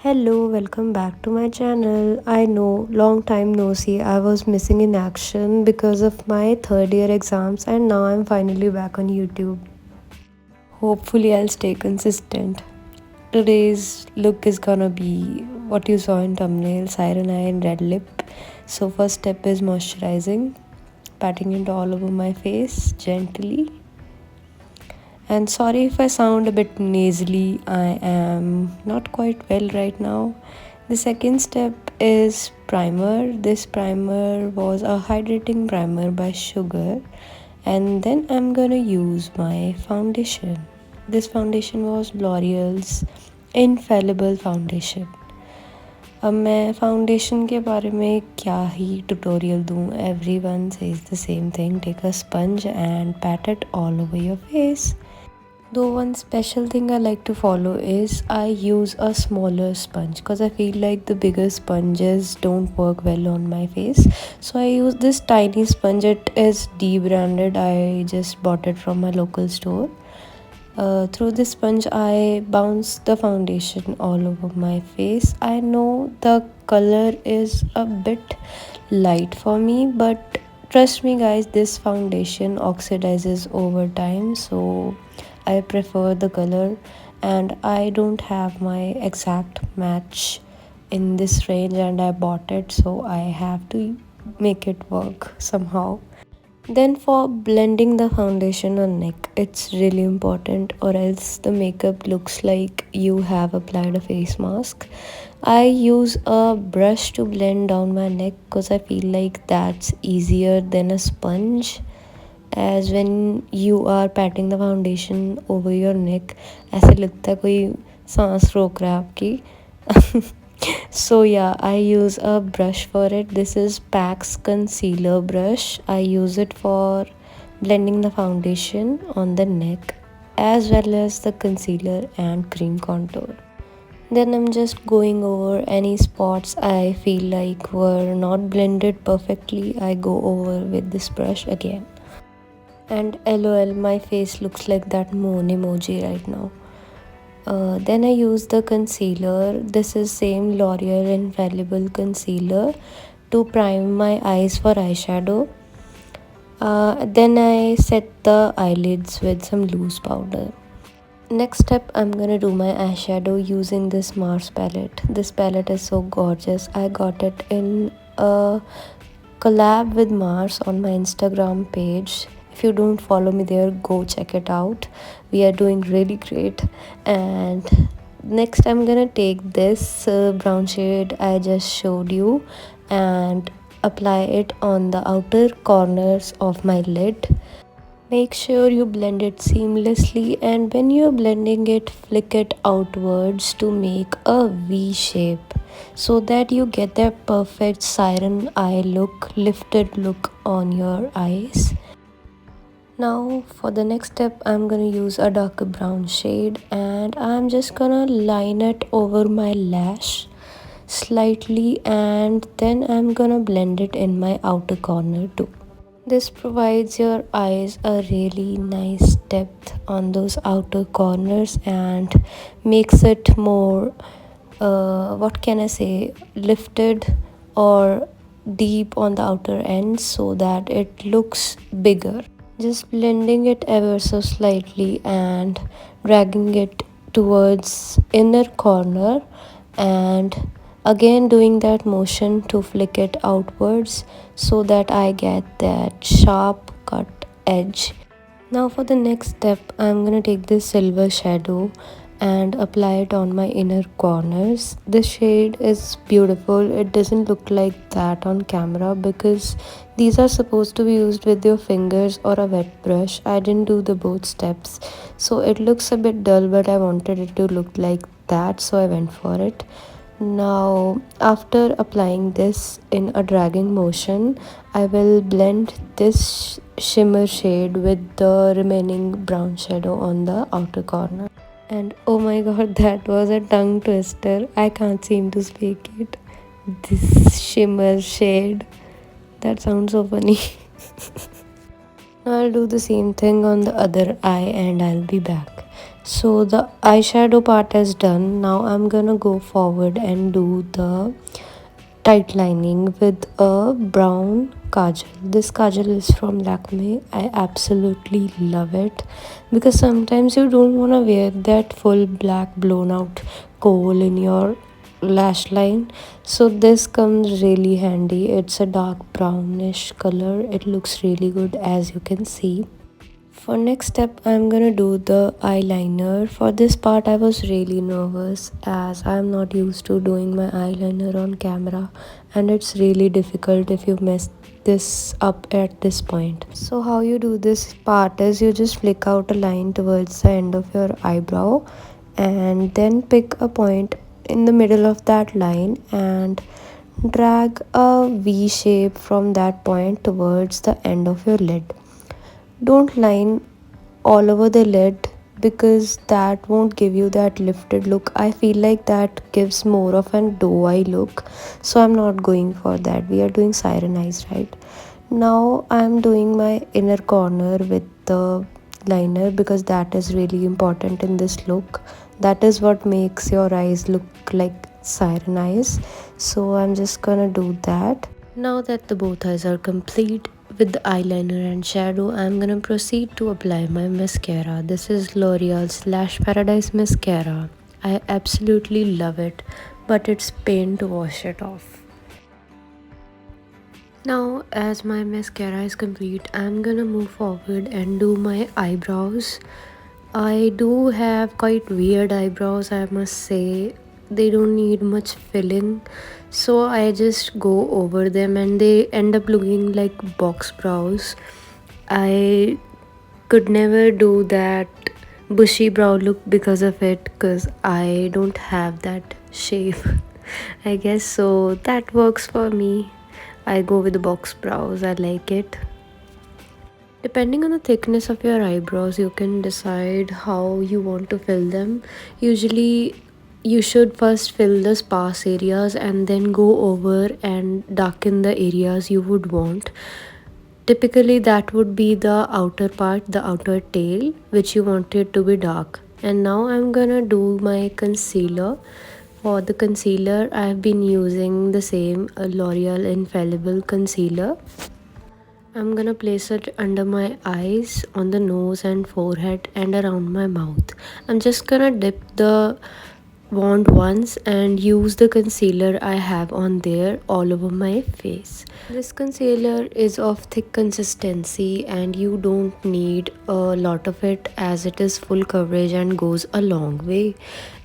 Hello, welcome back to my channel. I know, long time no see. I was missing in action because of my third year exams, and now I'm finally back on YouTube. Hopefully, I'll stay consistent. Today's look is gonna be what you saw in thumbnail, Siren Eye and red lip. So first step is moisturizing, patting it all over my face gently. And sorry if I sound a bit nasally, I am not quite well right now. The second step is primer. This primer was a hydrating primer by Sugar, and then I'm gonna use my foundation. This foundation was L'Oreal's Infallible Foundation. अब मैं foundation के बारे में क्या ही tutorial दूँ. Everyone says the same thing. Take a sponge and pat it all over your face. Though one special thing I like to follow is I use a smaller sponge because I feel like the bigger sponges don't work well on my face. So I use this tiny sponge. It is debranded. I just bought it from my local store. Through this sponge, I bounce the foundation all over my face. I know the color is a bit light for me, but trust me guys, this foundation oxidizes over time, so I prefer the color, and I don't have my exact match in this range and I bought it, so I have to make it work somehow. Then for blending the foundation on neck, it's really important or else the makeup looks like you have applied a face mask. I use a brush to blend down my neck because I feel like that's easier than a sponge, as when you are patting the foundation over your neck ऐसे लगता है कोई सांस रोक रहा है आपकी. So yeah, I use a brush for it. This is PAC's concealer brush. I use it for blending the foundation on the neck as well as the concealer and cream contour. Then I'm just going over any spots I feel like were not blended perfectly. I go over with this brush again. And LOL, my face looks like that moon emoji right now. Then I use the concealer. This is same L'Oreal Infallible Concealer to prime my eyes for eyeshadow. Then I set the eyelids with some loose powder. Next step, I'm gonna do my eyeshadow using this Mars palette. This palette is so gorgeous. I got it in a collab with Mars on my Instagram page. If you don't follow me there, go check it out. We are doing really great. And next I'm gonna take this brown shade I just showed you and apply it on the outer corners of my lid. Make sure you blend it seamlessly, and when you're blending it, flick it outwards to make a V shape so that you get that perfect siren eye look, lifted look on your eyes. Now for the next step, I'm gonna use a darker brown shade and I'm just gonna line it over my lash slightly, and then I'm gonna blend it in my outer corner too. This provides your eyes a really nice depth on those outer corners and makes it more, what can I say, lifted or deep on the outer ends so that it looks bigger. Just blending it ever so slightly and dragging it towards inner corner, and again doing that motion to flick it outwards so that I get that sharp cut edge. Now for the next step, I'm gonna take this silver shadow and apply it on my inner corners. This shade is beautiful. It doesn't look like that on camera because these are supposed to be used with your fingers or a wet brush. I didn't do the both steps, so it looks a bit dull, but I wanted it to look like that, so I went for it. Now after applying this in a dragging motion, I will blend this shimmer shade with the remaining brown shadow on the outer corner. And oh my god, that was a tongue twister. I can't seem to speak it. This shimmer shade. That sounds so funny. Now I'll do the same thing on the other eye and I'll be back. So the eyeshadow part is done. Now I'm gonna go forward and do the tight lining with a brown kajal. This kajal is from Lakme. I absolutely love it because sometimes you don't want to wear that full black blown out kohl in your lash line. So this comes really handy. It's a dark brownish color. It looks really good, as you can see. For next step, I'm gonna do the eyeliner. For this part, I was really nervous as I'm not used to doing my eyeliner on camera, and it's really difficult if you mess this up at this point. So how you do this part is you just flick out a line towards the end of your eyebrow and then pick a point in the middle of that line and drag a V shape from that point towards the end of your lid. Don't line all over the lid because that won't give you that lifted look. I feel like that gives more of an doe eye look, so I'm not going for that. We are doing siren eyes, right? Now I'm doing my inner corner with the liner because that is really important in this look. That is what makes your eyes look like siren eyes. So I'm just gonna do that. Now that the both eyes are complete with the eyeliner and shadow, I'm gonna proceed to apply my mascara. This is L'Oreal's Lash Paradise Mascara. I absolutely love it, but it's pain to wash it off. Now, as my mascara is complete, I'm gonna move forward and do my eyebrows. I do have quite weird eyebrows, I must say. They don't need much filling, so I just go over them and they end up looking like box brows. I could never do that bushy brow look because of it, because I don't have that shape. I guess so that works for me. I go with the box brows, I like it. Depending on the thickness of your eyebrows, you can decide how you want to fill them. Usually, you should first fill the sparse areas and then go over and darken the areas you would want. Typically, that would be the outer part, the outer tail, which you want it to be dark. And now I'm gonna do my concealer. For the concealer, I've been using the same L'Oreal Infallible concealer. I'm gonna place it under my eyes, on the nose and forehead and around my mouth. I'm just gonna dip the wand once and use the concealer I have on there all over my face. This concealer is of thick consistency and you don't need a lot of it as it is full coverage and goes a long way.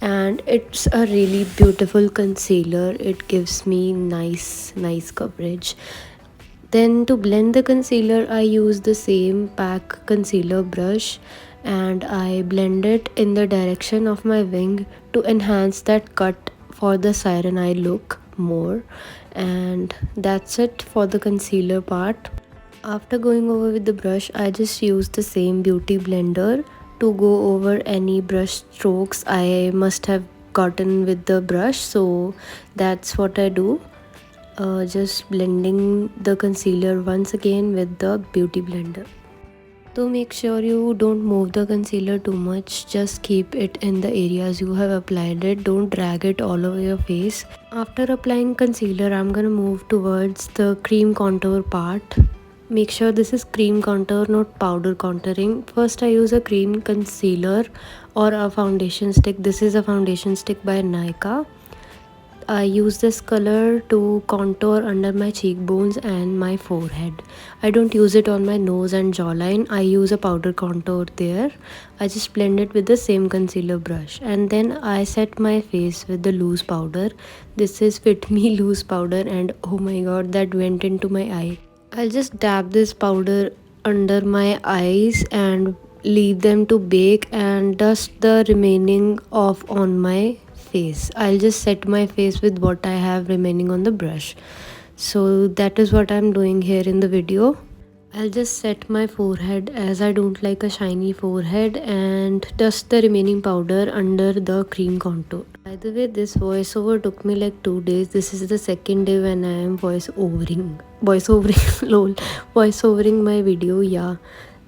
And it's a really beautiful concealer. It gives me nice coverage. Then to blend the concealer, I use the same PAC concealer brush and I blend it in the direction of my wing to enhance that cut for the siren eye look more. And that's it for the concealer part. After going over with the brush, I just use the same beauty blender to go over any brush strokes I must have gotten with the brush. So that's what I do. Just blending the concealer once again with the beauty blender. To make sure you don't move the concealer too much, just keep it in the areas you have applied it. Don't drag it all over your face. After applying concealer, I'm gonna move towards the cream contour part. Make sure this is cream contour, not powder contouring. First, I use a cream concealer or a foundation stick. This is a foundation stick by Nykaa. I use this color to contour under my cheekbones and my forehead. I don't use it on my nose and jawline. I use a powder contour there. I just blend it with the same concealer brush. And then I set my face with the loose powder. This is Fit Me loose powder and oh my god, that went into my eye. I'll just dab this powder under my eyes and leave them to bake and dust the remaining off on my face. I'll just set my face with what I have remaining on the brush. So that is what I'm doing here in the video. I'll just set my forehead as I don't like a shiny forehead and dust the remaining powder under the cream contour. By the way, this voiceover took me like 2 days. This is the second day when I am voiceovering lol, voiceovering my video. Yeah,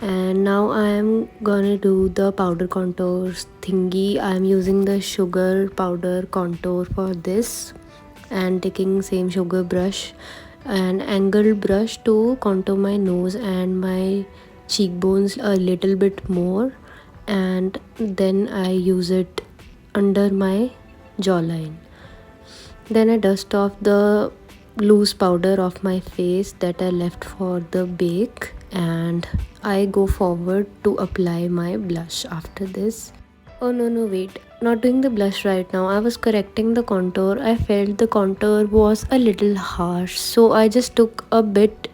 And now I am gonna do the powder contours thingy. I am using the sugar powder contour for this and taking same sugar brush and angled brush to contour my nose and my cheekbones a little bit more, and then I use it under my jawline. Then I dust off the loose powder off my face that I left for the bake, and I go forward to apply my blush after this. Oh no, wait. Not doing the blush right now. I was correcting the contour. I felt the contour was a little harsh, so I just took a bit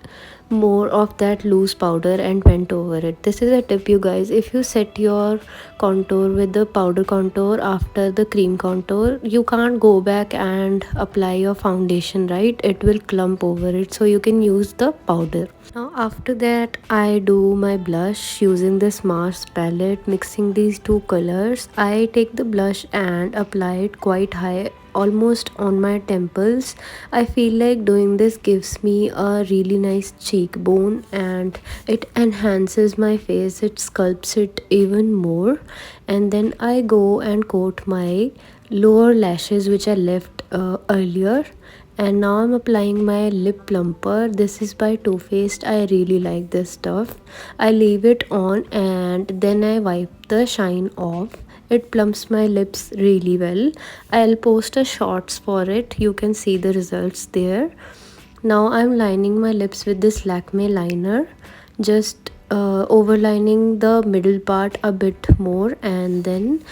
more of that loose powder and went over it. This is a tip, you guys. If you set your contour with the powder contour after the cream contour, you can't go back and apply your foundation, right? It will clump over it, so you can use the powder. Now after that, I do my blush using this Mars palette, mixing these two colors. I take the blush and apply it quite high, almost on my temples. I feel like doing this gives me a really nice cheekbone and it enhances my face, it sculpts it even more. And then I go and coat my lower lashes which I left earlier. And now I'm applying my lip plumper. This is by Too Faced. I really like this stuff. I leave it on and then I wipe the shine off. It plumps my lips really well. I'll post a shorts for it. You can see the results there. Now I'm lining my lips with this Lakme liner. Just overlining the middle part a bit more and then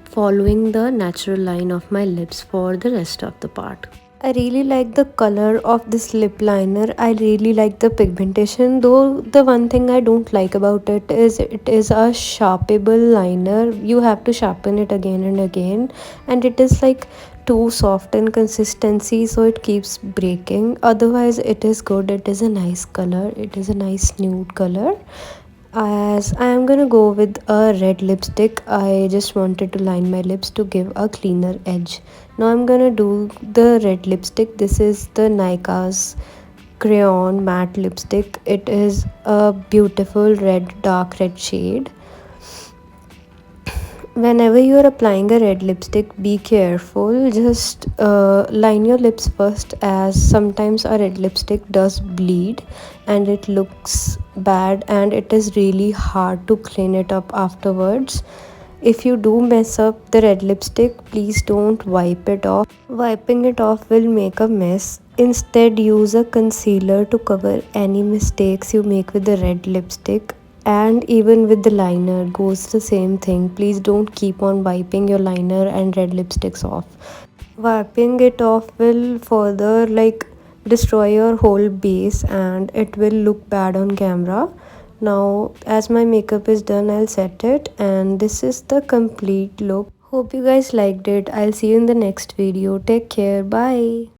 following the natural line of my lips for the rest of the part. I really like the color of this lip liner. I really like the pigmentation, though the one thing I don't like about it is a sharpenable liner. You have to sharpen it again and again, and it is like too soft in consistency, so it keeps breaking. Otherwise it is good. It is a nice color. It is a nice nude color. As I am gonna go with a red lipstick, I just wanted to line my lips to give a cleaner edge. Now I'm gonna do the red lipstick. This is the Nika's crayon matte lipstick. It is a beautiful red, dark red shade. Whenever you are applying a red lipstick, be careful. Just line your lips first, as sometimes a red lipstick does bleed and it looks bad and it is really hard to clean it up afterwards. If you do mess up the red lipstick, please don't wipe it off. Wiping it off will make a mess. Instead, use a concealer to cover any mistakes you make with the red lipstick. And even with the liner goes the same thing. Please don't keep on wiping your liner and red lipsticks off. Wiping it off will further destroy your whole base and it will look bad on camera. Now as my makeup is done, I'll set it, and this is the complete look. Hope you guys liked it. I'll see you in the next video. Take care. Bye.